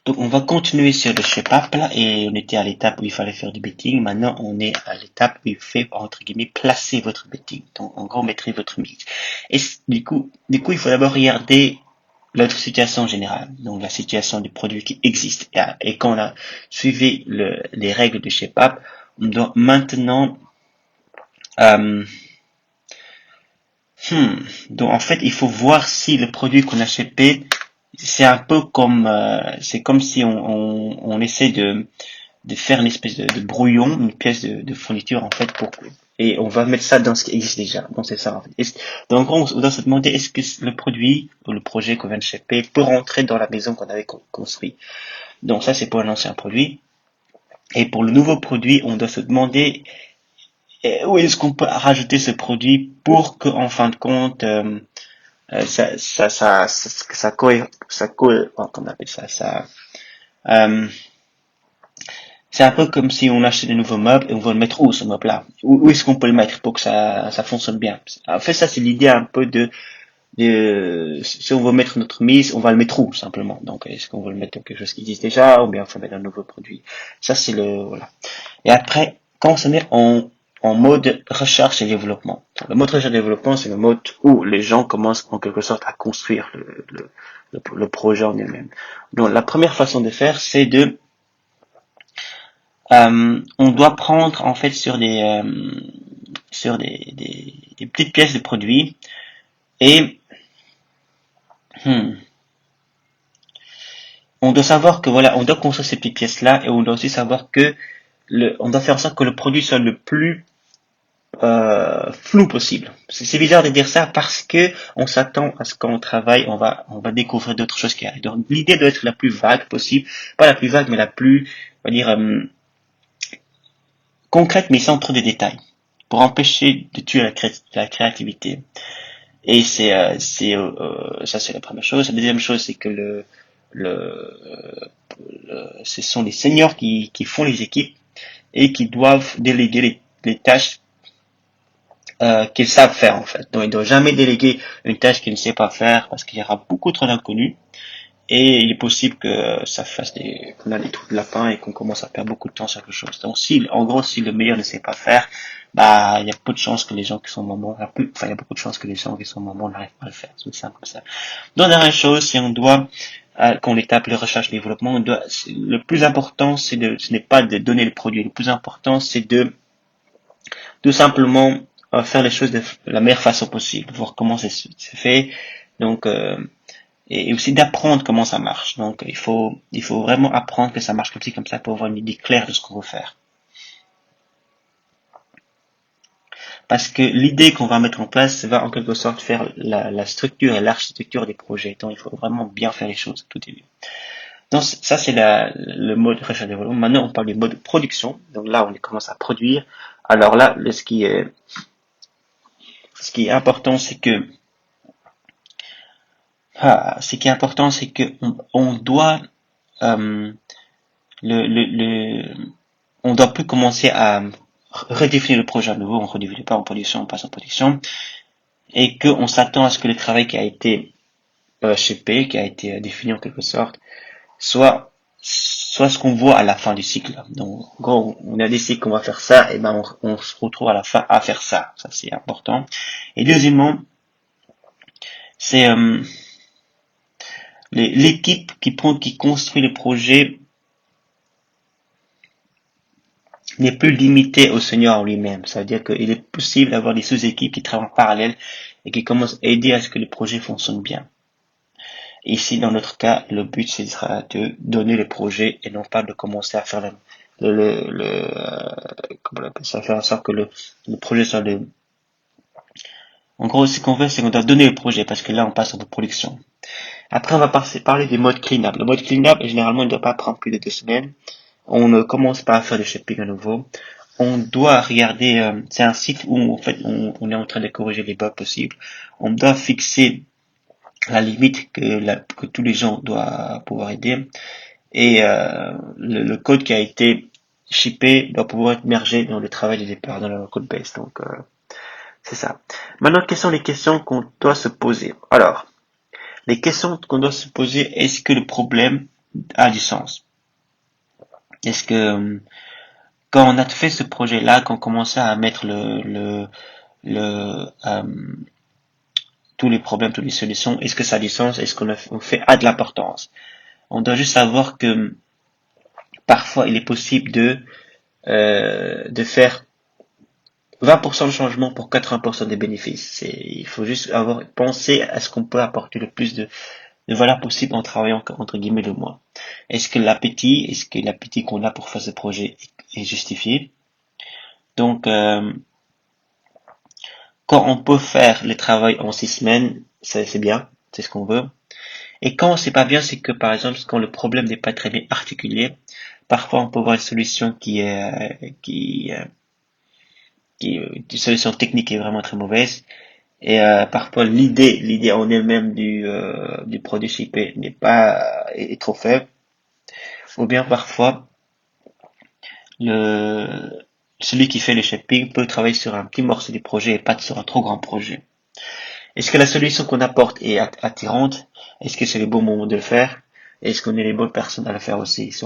Donc on va continuer sur le shape-up là, et on était à l'étape où il fallait faire du betting. Maintenant on est à l'étape où il fait, entre guillemets, placer votre betting. Donc en gros, mettre votre mise. Et du coup, il faut d'abord regarder l'autre situation générale, donc la situation du produit qui existe. Et quand on a suivi les règles de shape-up, on doit maintenant euh, donc en fait, il faut voir si le produit qu'on a chipé, c'est un peu comme, c'est comme si on essaie de faire une espèce de brouillon, une pièce de fourniture en fait et on va mettre ça dans ce qui existe déjà. Donc c'est ça en fait. Donc en gros, on doit se demander est-ce que le produit ou le projet qu'on vient de shipper peut rentrer dans la maison qu'on avait construit. Donc ça c'est pour un ancien produit. Et pour le nouveau produit, on doit se demander où est-ce qu'on peut rajouter ce produit pour que en fin de compte comment on appelle ça, euh, c'est un peu comme si on achetait de nouveaux meubles et on veut le mettre où ce meuble-là? Où est-ce qu'on peut le mettre pour que ça fonctionne bien? En fait, ça, c'est l'idée un peu si on veut mettre notre mise, on va le mettre où, simplement. Donc, est-ce qu'on veut le mettre dans quelque chose qui existe déjà, ou bien on faut mettre un nouveau produit? Ça, voilà. Et après, quand on se met en mode recherche et développement. Donc, le mode recherche et développement, c'est le mode où les gens commencent en quelque sorte à construire le projet en lui-même. Donc, la première façon de faire, c'est on doit prendre en fait sur des petites pièces de produits et on doit savoir que voilà, on doit construire ces petites pièces-là et on doit aussi savoir que on doit faire en sorte que le produit soit le plus flou possible. C'est bizarre de dire ça parce que on s'attend à ce qu'on travaille, on va découvrir d'autres choses qui arrivent. Donc l'idée doit être la plus vague possible, pas la plus vague mais la plus, on va dire concrète mais sans trop de détails, pour empêcher de tuer la créativité. Et ça c'est la première chose. La deuxième chose c'est que ce sont les seniors qui font les équipes et qui doivent déléguer les tâches qu'ils savent faire en fait. Donc ils ne doivent jamais déléguer une tâche qu'ils ne savent pas faire parce qu'il y aura beaucoup trop d'inconnus et il est possible que ça fasse qu'on a des trous de lapin et qu'on commence à perdre beaucoup de temps sur quelque chose. Donc en gros, si le meilleur ne sait pas faire, bah, il y a peu de chances que les gens qui sont au moment, il y a beaucoup de chances que les gens qui sont au moment n'arrivent pas à le faire. C'est simple comme ça. Donc, dernière chose, si on doit, qu'on étape les recherches et développement, le plus important, ce n'est pas de donner le produit. Le plus important, c'est de, tout simplement, faire les choses de la meilleure façon possible, voir comment c'est fait. Donc, et aussi d'apprendre comment ça marche. Donc il faut vraiment apprendre que ça marche comme ça pour avoir une idée claire de ce qu'on veut faire. Parce que l'idée qu'on va mettre en place va en quelque sorte faire la structure et l'architecture des projets. Donc il faut vraiment bien faire les choses tout début. Donc ça c'est le mode recherche et développement. Maintenant on parle du mode production. Donc là on commence à produire. Alors là ce qui est important c'est que on doit euh, on doit plus commencer à redéfinir le projet à nouveau, on redéfinit pas en production, on passe en production, et qu'on s'attend à ce que le travail qui a été shippé, qui a été défini en quelque sorte, soit ce qu'on voit à la fin du cycle. Donc, en gros, on a décidé qu'on va faire ça, et ben on se retrouve à la fin à faire ça. Ça c'est important. Et deuxièmement, c'est l'équipe qui construit le projet n'est plus limité au senior en lui-même. Ça veut dire qu'il est possible d'avoir des sous-équipes qui travaillent en parallèle et qui commencent à aider à ce que le projet fonctionne bien. Ici, dans notre cas, le but, ce sera de donner le projet et non pas de commencer à faire comment on appelle ça, faire en sorte que le projet soit en gros, ce qu'on veut, c'est qu'on doit donner le projet parce que là, on passe en production. Après, on va parler du mode clean-up. Le mode clean-up, généralement, il ne doit pas prendre plus de 2 semaines. On ne commence pas à faire du shipping à nouveau. On doit regarder, c'est un site où en fait on est en train de corriger les bugs possibles. On doit fixer la limite que tous les gens doivent pouvoir aider et le code qui a été shippé doit pouvoir être mergé dans le travail de départ dans le code base. Donc c'est ça. Maintenant, quelles sont les questions qu'on doit se poser? Alors, les questions qu'on doit se poser, est-ce que le problème a du sens. Est-ce que quand on a fait ce projet-là, quand on commençait à mettre tous les problèmes, toutes les solutions, est-ce que ça a du sens? Est-ce qu'on fait a de l'importance? On doit juste savoir que parfois il est possible de faire 20% de changement pour 80% des bénéfices. Il faut juste penser à ce qu'on peut apporter le plus de valeur possible en travaillant entre guillemets le moins. Est-ce que l'appétit qu'on a pour faire ce projet est justifié? Donc, quand on peut faire le travail en 6 semaines, c'est bien, c'est ce qu'on veut. Et quand c'est pas bien, c'est que par exemple, quand le problème n'est pas très bien articulé, parfois on peut avoir une solution une solution technique qui est vraiment très mauvaise. Et parfois l'idée en elle-même du produit shippé est trop faible. Ou bien parfois le celui qui fait le shipping peut travailler sur un petit morceau du projet et pas sur un trop grand projet. Est-ce que la solution qu'on apporte est attirante? Est-ce que c'est le bon moment de le faire? Est-ce qu'on est les bonnes personnes à le faire aussi? Si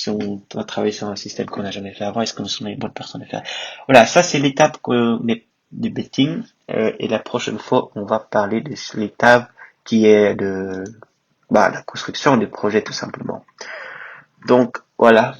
on doit travailler sur un système qu'on n'a jamais fait avant, est-ce que nous sommes les bonnes personnes à le faire? Voilà, ça c'est l'étape du betting. Et la prochaine fois, on va parler de l'étape qui est de la construction du projet tout simplement. Donc voilà.